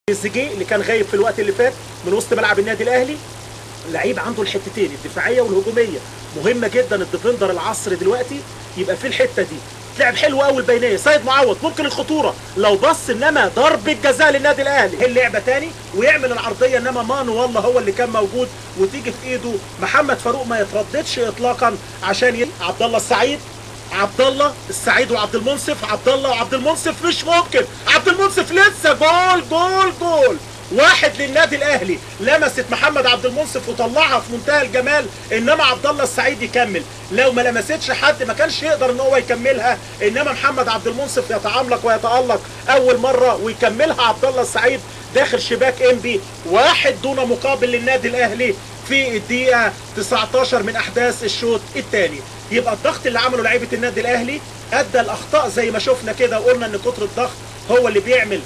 تريزيجيه اللي كان غايب في الوقت اللي فات من وسط ملعب النادي الاهلي، لعيب عنده الحتتين الدفاعيه والهجوميه، مهمه جدا الديفندر العصر دلوقتي يبقى في الحته دي. لعب حلو قوي البينيه، سيد معوض ممكن الخطوره لو بص، انما ضربه جزاء للنادي الاهلي. اللعبه تاني ويعمل العرضيه، انما مانو والله هو اللي كان موجود وتيجي في ايده. محمد فاروق ما يترددش اطلاقا عشان عبد الله السعيد، عبد الله السعيد وعبد المنصف، عبد الله وعبد المنصف مش ممكن، عبد المنصف لسه جول جول جول واحد للنادي الاهلي. لمست محمد عبد المنصف وطلعها في منتهى الجمال، انما عبد الله السعيد يكمل. لو ما لمستش حد ما كانش يقدر ان هو يكملها، انما محمد عبد المنصف يتعملق ويتالق اول مره ويكملها عبد الله السعيد داخل شباك انبي. واحد دون مقابل للنادي الاهلي في الدقيقه 19 من احداث الشوط الثاني. يبقى الضغط اللي عمله لعيبه النادي الاهلي ادى الاخطاء زي ما شفنا كده، وقلنا ان كتر الضغط هو اللي بيعمل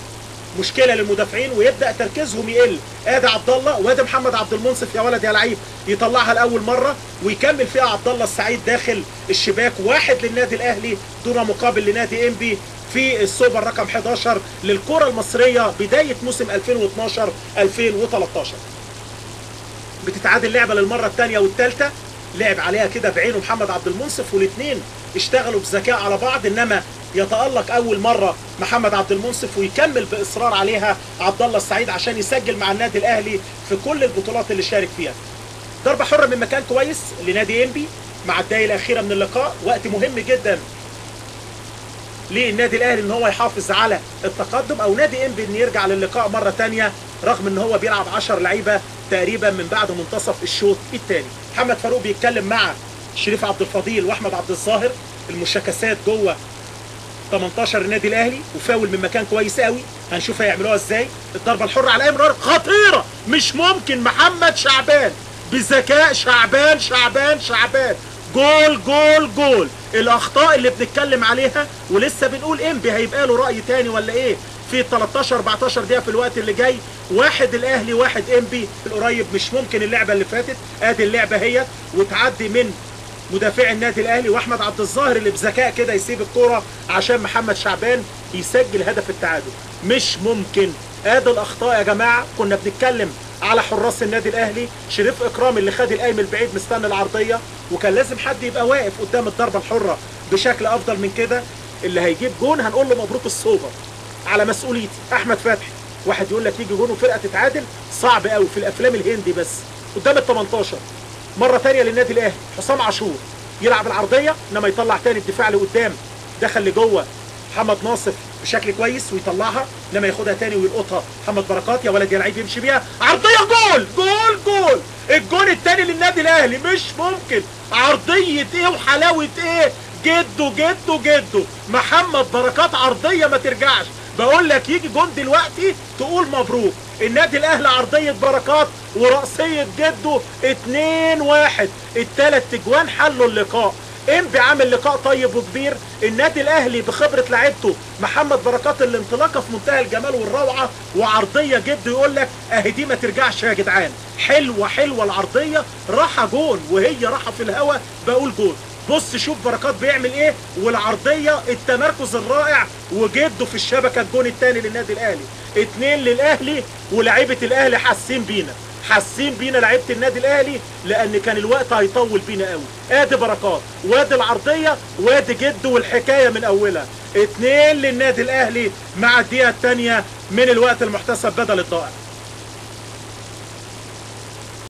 مشكله للمدافعين ويبدا تركيزهم يقل. ادي عبد الله وادي محمد عبد المنصف يا ولد يا لعيب، يطلعها لاول مره ويكمل فيها عبد الله السعيد داخل الشباك. واحد للنادي الاهلي دون مقابل لنادي انبي في السوبر رقم 11 للكره المصريه بدايه موسم 2012 2013. بتتعادل لعبه للمره الثانيه والثالثه، لعب عليها كده بعينه محمد عبد المنصف والاثنين اشتغلوا بذكاء على بعض، انما يتألق اول مره محمد عبد المنصف ويكمل باصرار عليها عبد الله السعيد عشان يسجل مع النادي الاهلي في كل البطولات اللي شارك فيها. ضربه حره من مكان كويس لنادي انبي مع الدقايق الاخيره من اللقاء، وقت مهم جدا للنادي الاهلي ان هو يحافظ على التقدم، او نادي انبي ان يرجع للقاء مره ثانيه رغم ان هو بيلعب 10 لعيبه تقريبا من بعد منتصف الشوط الثاني. محمد فاروق بيتكلم مع شريف عبد الفضيل واحمد عبد الظاهر، المشاكسات جوه 18 النادي الاهلي وفاول من مكان كويس قوي، هنشوف هيعملوها ازاي. الضربه الحره على امرار خطيره مش ممكن، محمد شعبان بذكاء، شعبان جول جول جول. الاخطاء اللي بنتكلم عليها ولسه بنقول انبي هيبقى له راي تاني ولا ايه في 13 14 دقيقه في الوقت اللي جاي. واحد الاهلي واحد انبي القريب، مش ممكن اللعبه اللي فاتت. ادي اللعبه هي وتعدي من مدافع النادي الاهلي واحمد عبد الظاهر اللي بذكاء كده يسيب الكوره عشان محمد شعبان يسجل هدف التعادل. مش ممكن. ادي الاخطاء يا جماعه. كنا بنتكلم على حراس النادي الاهلي، شريف اكرام اللي خد القايم البعيد مستني العرضيه، وكان لازم حد يبقى واقف قدام الضربه الحره بشكل افضل من كده. اللي هيجيب جون هنقول له مبروك السوبر على مسؤوليتي. احمد فتحي، واحد يقول لك يجي جون وفرقه تتعادل، صعب قوي في الافلام الهندي بس قدام ال 18. مره ثانيه للنادي الاهلي حسام عاشور يلعب العرضيه انما يطلع ثاني الدفاع لقدام، دخل لجوه محمد ناصف بشكل كويس ويطلعها، انما ياخدها ثاني ويلقطها محمد بركات يا ولد يا لعيب يمشي بيها عرضيه جول جول جول. الجول الثاني للنادي الاهلي مش ممكن. عرضيه ايه وحلاوه ايه، جده محمد بركات، عرضيه ما ترجعش. بقول لك يجي جون دلوقتي تقول مبروك. النادي الاهلي عرضيه بركات ورأسيه جده 2-1. الثلاث اجوان حلوا اللقاء. انبي عامل لقاء طيب وكبير. النادي الاهلي بخبره لعيبته محمد بركات الانطلاقه في منتهى الجمال والروعه، وعرضيه جده يقول لك اهي دي ما ترجعش يا جدعان. حلوه العرضيه، راحه جون وهي راحه في الهواء، بقول جون. بص شوف بركات بيعمل ايه، والعرضيه التمركز الرائع وجده في الشبكه. الجون الثاني للنادي الاهلي، 2 للاهلي. ولاعيبه الاهلي حاسين بينا لعيبه النادي الاهلي لان كان الوقت هيطول بينا قوي. ادي بركات وادي العرضيه وادي جده والحكايه من اولها. 2 للنادي الاهلي مع الدقيقه الثانيه من الوقت المحتسب بدل الضائع.